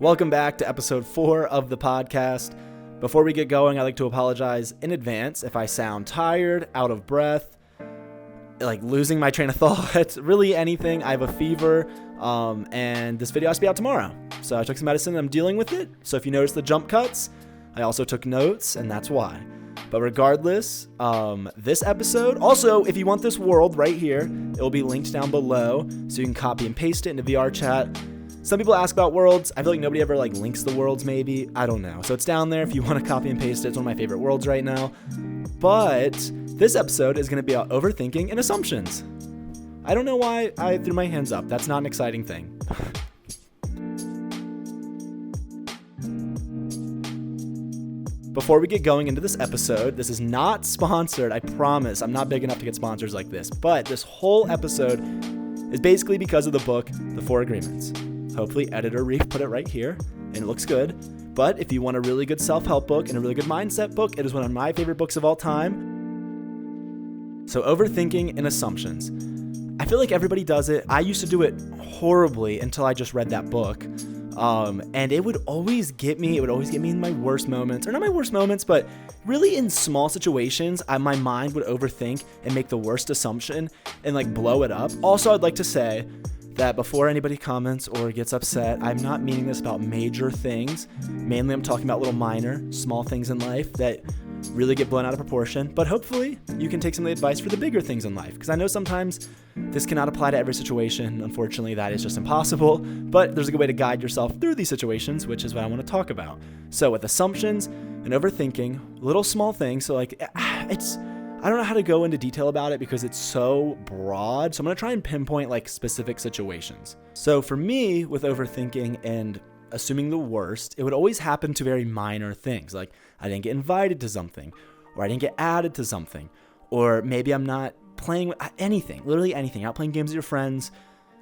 Welcome back to episode 4 of the podcast. Before we get going, I'd like to apologize in advance if I sound tired, out of breath, like losing my train of thought, really anything. I have a fever, and this video has to be out tomorrow. So I took some medicine and I'm dealing with it. So if you notice the jump cuts, I also took notes, and that's why. But regardless, this episode, also, if you want this world right here, it will be linked down below, so you can copy and paste it into VR chat. Some people ask about worlds. I feel like nobody ever links the worlds, maybe. I don't know. So it's down there if you want to copy and paste it. It's one of my favorite worlds right now. But this episode is going to be about overthinking and assumptions. I don't know why I threw my hands up. That's not an exciting thing. Before we get going into this episode, this is not sponsored. I promise. I'm not big enough to get sponsors like this. But this whole episode is basically because of the book, The 4 Agreements. Hopefully Editor Reef put it right here, and it looks good. But if you want a really good self-help book and a really good mindset book, it is one of my favorite books of all time. So Overthinking and Assumptions. I feel like everybody does it. I used to do it horribly until I just read that book. And it would always get me. It would always get me in my worst moments. Or not my worst moments, but really in small situations, my mind would overthink and make the worst assumption and blow it up. Also, I'd like to say that before anybody comments or gets upset, I'm not meaning this about major things. Mainly, I'm talking about little minor, small things in life that really get blown out of proportion. But hopefully, you can take some of the advice for the bigger things in life. Because I know sometimes this cannot apply to every situation. Unfortunately, that is just impossible. But there's a good way to guide yourself through these situations, which is what I want to talk about. So with assumptions and overthinking, little small things. So I don't know how to go into detail about it because it's so broad. So I'm going to try and pinpoint specific situations. So for me, with overthinking and assuming the worst, it would always happen to very minor things. Like I didn't get invited to something, or I didn't get added to something, or maybe I'm not playing with anything, literally anything, out playing games with your friends.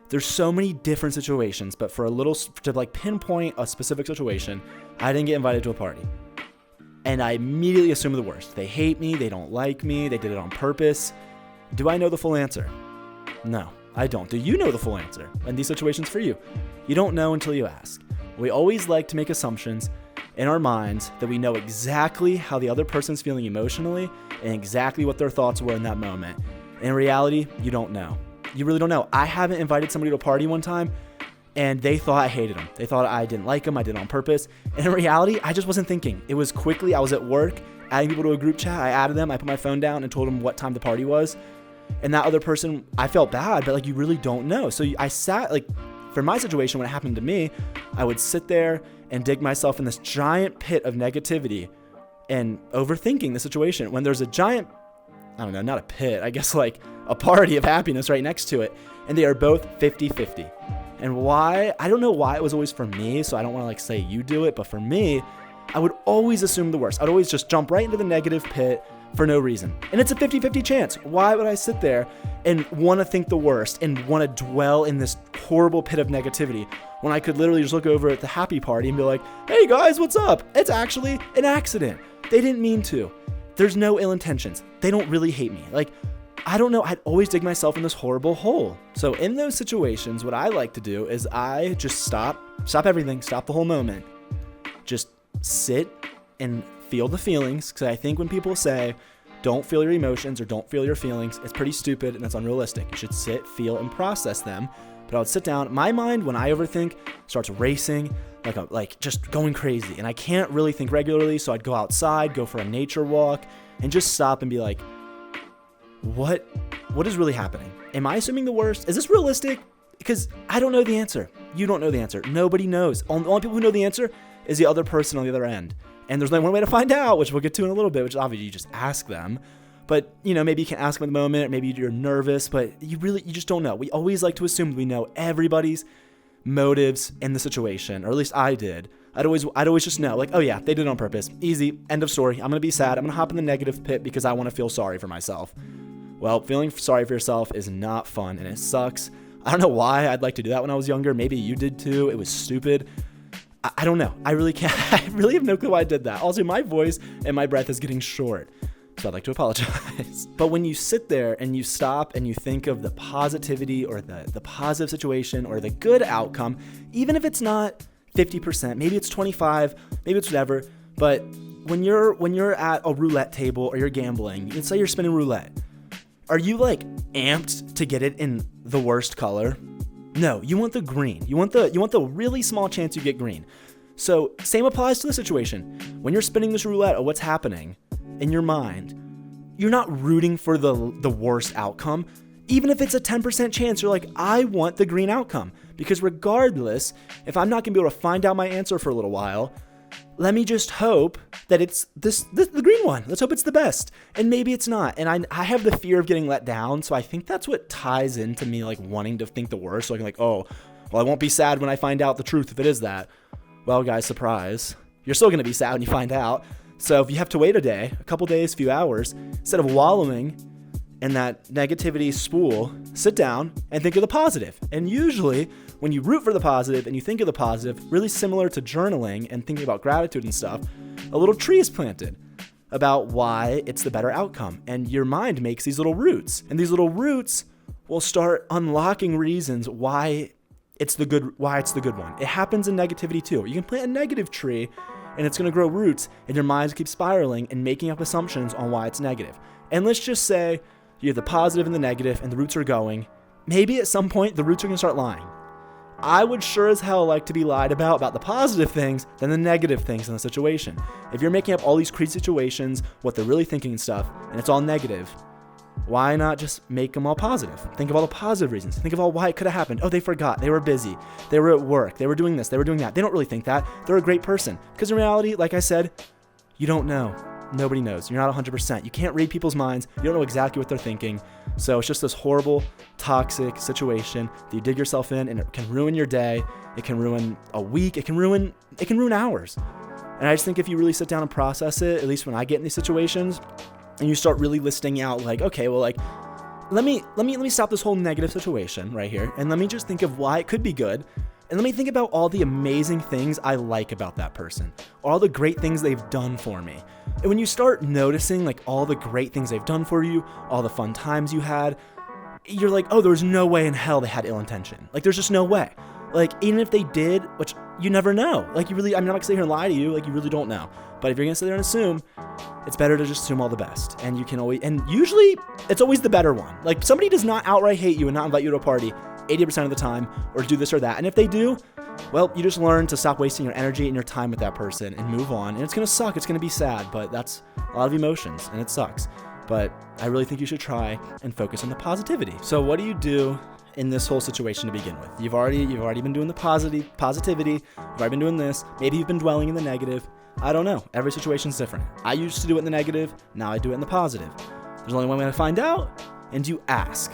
There's so many different situations, but to pinpoint a specific situation, I didn't get invited to a party. And I immediately assume the worst. They hate me, they don't like me, they did it on purpose. Do I know the full answer? No, I don't. Do you know the full answer in these situations for you? You don't know until you ask. We always like to make assumptions in our minds that we know exactly how the other person's feeling emotionally and exactly what their thoughts were in that moment. In reality, you don't know. You really don't know. I haven't invited somebody to a party one time and they thought I hated them. They thought I didn't like them. I did it on purpose. And in reality, I just wasn't thinking. It was quickly. I was at work, adding people to a group chat. I added them. I put my phone down and told them what time the party was. And that other person, I felt bad, but you really don't know. So I sat, for my situation, when it happened to me, I would sit there and dig myself in this giant pit of negativity and overthinking the situation. When there's a giant, I don't know, not a pit, I guess a party of happiness right next to it. And they are both 50-50. And why? I don't know why it was always for me, so I don't want to say you do it, but for me, I would always assume the worst. I'd always just jump right into the negative pit for no reason. And it's a 50-50 chance. Why would I sit there and want to think the worst and want to dwell in this horrible pit of negativity when I could literally just look over at the happy party and be like, hey guys, what's up? It's actually an accident. They didn't mean to. There's no ill intentions. They don't really hate me. I don't know. I'd always dig myself in this horrible hole. So in those situations, what I like to do is I just stop everything, stop the whole moment. Just sit and feel the feelings. Because I think when people say, don't feel your emotions or don't feel your feelings, it's pretty stupid and it's unrealistic. You should sit, feel, and process them. But I would sit down. My mind, when I overthink, starts racing, just going crazy. And I can't really think regularly. So I'd go outside, go for a nature walk, and just stop and be like, what is really happening? Am I assuming the worst? Is this realistic? Because I don't know the answer. You don't know the answer. Nobody knows. The only people who know the answer is the other person on the other end. And there's only one way to find out, which we'll get to in a little bit, which is obviously you just ask them. But, maybe you can ask them at the moment, maybe you're nervous, but you just don't know. We always like to assume we know everybody's motives in the situation, or at least I did. I'd always just know, oh yeah, they did it on purpose. Easy, end of story. I'm going to be sad. I'm going to hop in the negative pit because I want to feel sorry for myself. Well, feeling sorry for yourself is not fun, and it sucks. I don't know why I'd like to do that when I was younger. Maybe you did too. It was stupid. I don't know. I really can't. I really have no clue why I did that. Also, my voice and my breath is getting short. So I'd like to apologize. But when you sit there and you stop and you think of the positivity or the positive situation or the good outcome, even if it's not 50%, maybe it's 25, maybe it's whatever. But when you're at a roulette table or you're gambling, let's say you're spinning roulette, are you like amped to get it in the worst color? No, you want the green. You want the really small chance you get green. So same applies to the situation. When you're spinning this roulette of what's happening in your mind, you're not rooting for the worst outcome. Even if it's a 10% chance, you're like, I want the green outcome. Because regardless, if I'm not gonna be able to find out my answer for a little while, let me just hope that it's the green one. Let's hope it's the best. And maybe it's not. And I have the fear of getting let down. So I think that's what ties into me like wanting to think the worst. So I can like, oh, well, I won't be sad when I find out the truth if it is that. Well, guys, surprise. You're still going to be sad when you find out. So if you have to wait a day, a couple days, a few hours, instead of wallowing in that negativity spool, sit down and think of the positive. And usually when you root for the positive and you think of the positive, really similar to journaling and thinking about gratitude and stuff, a little tree is planted about why it's the better outcome. And your mind makes these little roots. And these little roots will start unlocking reasons why it's the good one. It happens in negativity too. You can plant a negative tree and it's going to grow roots and your mind keeps spiraling and making up assumptions on why it's negative. And let's just say you have the positive and the negative and the roots are going. Maybe at some point the roots are going to start lying. I would sure as hell like to be lied about the positive things than the negative things in the situation. If you're making up all these crazy situations, what they're really thinking and stuff, and it's all negative, why not just make them all positive? Think of all the positive reasons. Think of all why it could have happened. Oh, they forgot. They were busy. They were at work. They were doing this. They were doing that. They don't really think that. They're a great person. Because in reality, like I said, you don't know. Nobody knows. You're not 100%. You can't read people's minds. You don't know exactly what they're thinking. So it's just this horrible, toxic situation that you dig yourself in, and it can ruin your day. It can ruin a week. It can ruin hours. And I just think if you really sit down and process it, at least when I get in these situations, and you start really listing out like, okay, well, like, let me stop this whole negative situation right here, and let me just think of why it could be good. And let me think about all the amazing things I like about that person, all the great things they've done for me. And when you start noticing like all the great things they've done for you, all the fun times you had, you're like, oh, there's no way in hell they had ill intention. Like, there's just no way. Like, even if they did, which you never know. Like, I'm not gonna sit here and lie to you. Like, you really don't know. But if you're gonna sit there and assume, it's better to just assume all the best. And you can always, and usually it's always the better one. Like, somebody does not outright hate you and not invite you to a party 80% of the time, or do this or that. And if they do, well, you just learn to stop wasting your energy and your time with that person and move on. And it's going to suck. It's going to be sad, but that's a lot of emotions and it sucks. But I really think you should try and focus on the positivity. So what do you do in this whole situation to begin with? You've already been doing the positivity. You've already been doing this. Maybe you've been dwelling in the negative. I don't know. Every situation's different. I used to do it in the negative. Now I do it in the positive. There's only one way to find out, and you ask.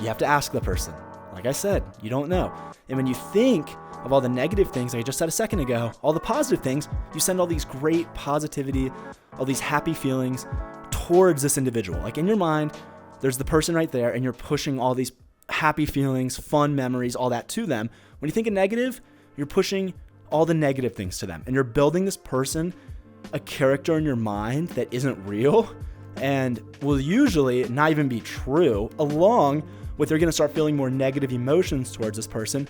You have to ask the person. Like I said, you don't know. And when you think of all the negative things, like I just said a second ago, all the positive things, you send all these great positivity, all these happy feelings towards this individual. Like in your mind, there's the person right there, and you're pushing all these happy feelings, fun memories, all that to them. When you think of negative, you're pushing all the negative things to them. And you're building this person, a character in your mind that isn't real and will usually not even be true, along with you're going to start feeling more negative emotions towards this person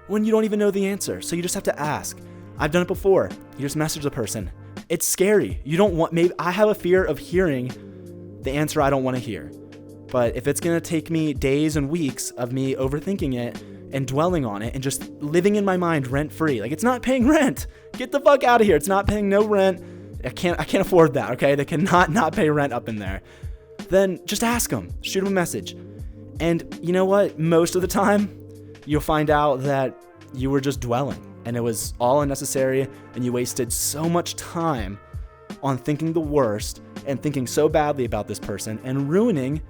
when you don't even know the answer. So you just have to ask. I've done it before. You just message the person. It's scary. Maybe I have a fear of hearing the answer I don't want to hear. But if it's going to take me days and weeks of me overthinking it and dwelling on it and just living in my mind rent free, like it's not paying rent. Get the fuck out of here. It's not paying no rent. I can't afford that. Okay. They cannot not pay rent up in there. Then just ask them, shoot them a message. And you know what? Most of the time, you'll find out that you were just dwelling and it was all unnecessary and you wasted so much time on thinking the worst and thinking so badly about this person and ruining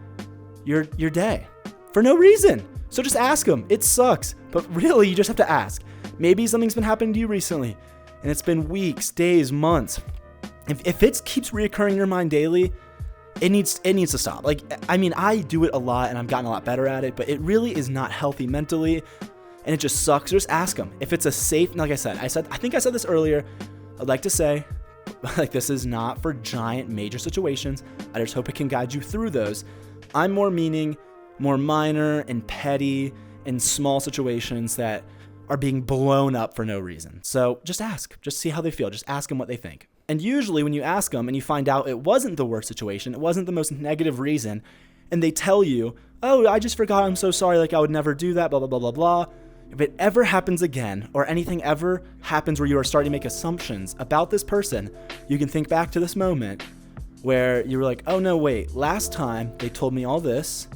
your day for no reason. So just ask them. It sucks, but really you just have to ask. Maybe something's been happening to you recently and it's been weeks, days, months. If it keeps reoccurring in your mind daily, it needs to stop. Like, I mean, I do it a lot and I've gotten a lot better at it, but it really is not healthy mentally and it just sucks. Just ask them. If it's a safe, like I think I said this earlier, I'd like to say, like, this is not for giant major situations. I just hope it can guide you through those. I'm more meaning more minor and petty and small situations that are being blown up for no reason. So just ask. Just see how they feel. Just ask them what they think. And usually when you ask them and you find out it wasn't the worst situation, it wasn't the most negative reason, and they tell you, oh, I just forgot, I'm so sorry, like I would never do that, blah, blah, blah, blah, blah. If it ever happens again, or anything ever happens where you are starting to make assumptions about this person, you can think back to this moment where you were like, oh no, wait, last time they told me all this,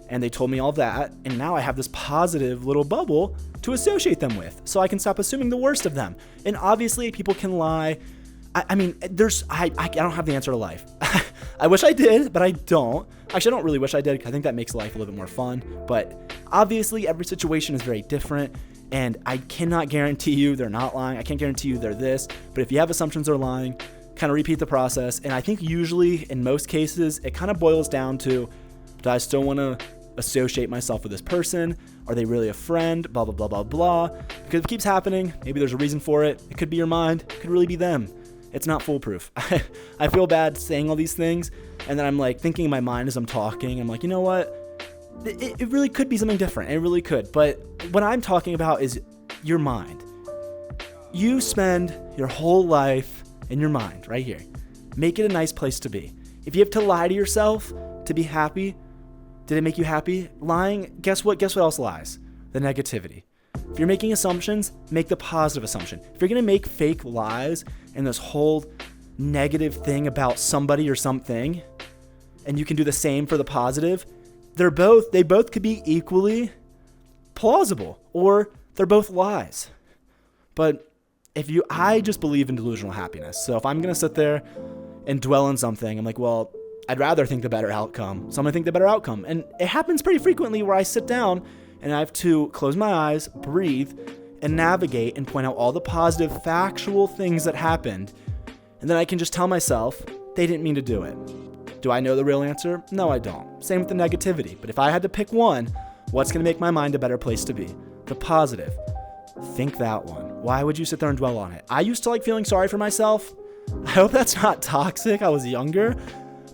and they told me all that, and now I have this positive little bubble to associate them with, so I can stop assuming the worst of them. And obviously, people can lie. I mean, I don't have the answer to life. I wish I did, but I don't. Actually, I don't really wish I did, because I think that makes life a little bit more fun. But obviously, every situation is very different, and I cannot guarantee you they're not lying. I can't guarantee you they're this. But if you have assumptions they're lying, kind of repeat the process. And I think usually, in most cases, it kind of boils down to, do I still want to associate myself with this person? Are they really a friend? Blah, blah, blah, blah, blah. Because if it keeps happening, maybe there's a reason for it. It could be your mind. It could really be them. It's not foolproof. I feel bad saying all these things, and then I'm like thinking in my mind as I'm talking, I'm like, you know what? It really could be something different. It really could. But what I'm talking about is your mind. You spend your whole life in your mind right here. Make it a nice place to be. If you have to lie to yourself to be happy, did it make you happy? Lying, guess what? Guess what else lies? The negativity. If you're making assumptions, make the positive assumption. If you're going to make fake lies and this whole negative thing about somebody or something, and you can do the same for the positive, they both could be equally plausible, or they're both lies. But I just believe in delusional happiness. So if I'm going to sit there and dwell on something, I'm like, well, I'd rather think the better outcome. So I'm going to think the better outcome. And it happens pretty frequently where I sit down and I have to close my eyes, breathe, and navigate and point out all the positive, factual things that happened. And then I can just tell myself, they didn't mean to do it. Do I know the real answer? No, I don't. Same with the negativity. But if I had to pick one, what's going to make my mind a better place to be? The positive. Think that one. Why would you sit there and dwell on it? I used to like feeling sorry for myself. I hope that's not toxic. I was younger.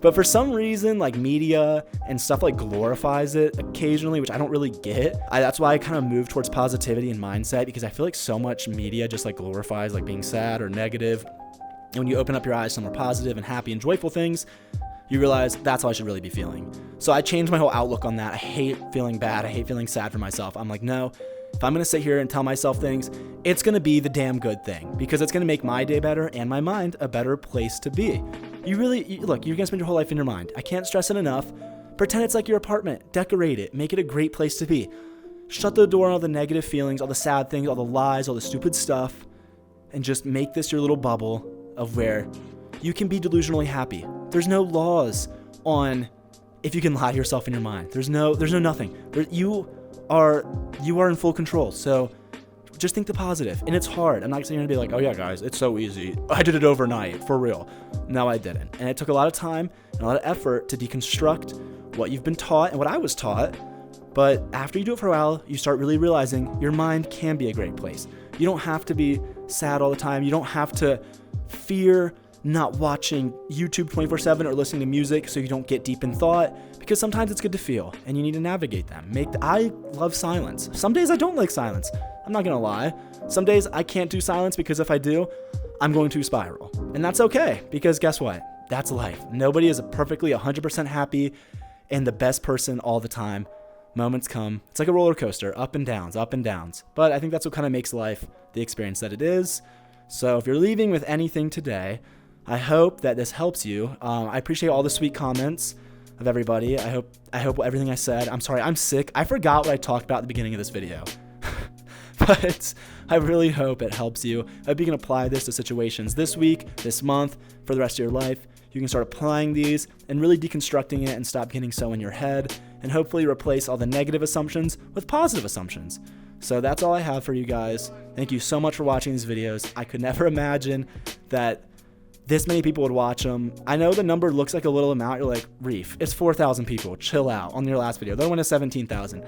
But for some reason, like media and stuff like glorifies it occasionally, which I don't really get. That's why I kind of moved towards positivity and mindset, because I feel like so much media just like glorifies like being sad or negative. And when you open up your eyes to more positive and happy and joyful things, you realize that's how I should really be feeling. So I changed my whole outlook on that. I hate feeling bad. I hate feeling sad for myself. I'm like, no, if I'm going to sit here and tell myself things, it's going to be the damn good thing, because it's going to make my day better and my mind a better place to be. Look, you're going to spend your whole life in your mind. I can't stress it enough. Pretend it's like your apartment. Decorate it. Make it a great place to be. Shut the door on all the negative feelings, all the sad things, all the lies, all the stupid stuff, and just make this your little bubble of where you can be delusionally happy. There's no laws on if you can lie to yourself in your mind. There's no nothing. You are in full control. So just think the positive. And it's hard. I'm not going to be like, oh yeah, guys, it's so easy. I did it overnight, for real. No, I didn't. And it took a lot of time and a lot of effort to deconstruct what you've been taught and what I was taught. But after you do it for a while, you start really realizing your mind can be a great place. You don't have to be sad all the time. You don't have to fear not watching YouTube 24/7 or listening to music so you don't get deep in thought, because sometimes it's good to feel and you need to navigate them. I love silence. Some days I don't like silence. I'm not gonna lie. Some days I can't do silence, because if I do, I'm going to spiral. And that's okay, because guess what? That's life. Nobody is perfectly 100% happy and the best person all the time. Moments come. It's like a roller coaster, up and downs. But I think that's what kind of makes life the experience that it is. So if you're leaving with anything today, I hope that this helps you. I appreciate all the sweet comments of everybody. I hope everything I said. I'm sorry, I'm sick. I forgot what I talked about at the beginning of this video. But I really hope it helps you. I hope you can apply this to situations this week, this month, for the rest of your life. You can start applying these and really deconstructing it and stop getting so in your head, and hopefully replace all the negative assumptions with positive assumptions. So that's all I have for you guys. Thank you so much for watching these videos. I could never imagine that this many people would watch them. I know the number looks like a little amount. You're like, Reef, it's 4,000 people. Chill out on your last video. The other one is 17,000.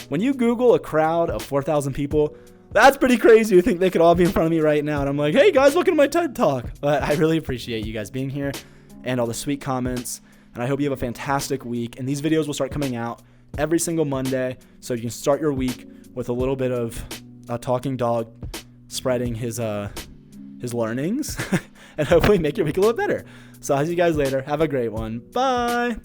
When you Google a crowd of 4,000 people, that's pretty crazy. You think they could all be in front of me right now. And I'm like, hey guys, welcome to my TED Talk. But I really appreciate you guys being here and all the sweet comments. And I hope you have a fantastic week. And these videos will start coming out every single Monday, so you can start your week with a little bit of a talking dog spreading his learnings and hopefully make your week a little better. So I'll see you guys later. Have a great one. Bye.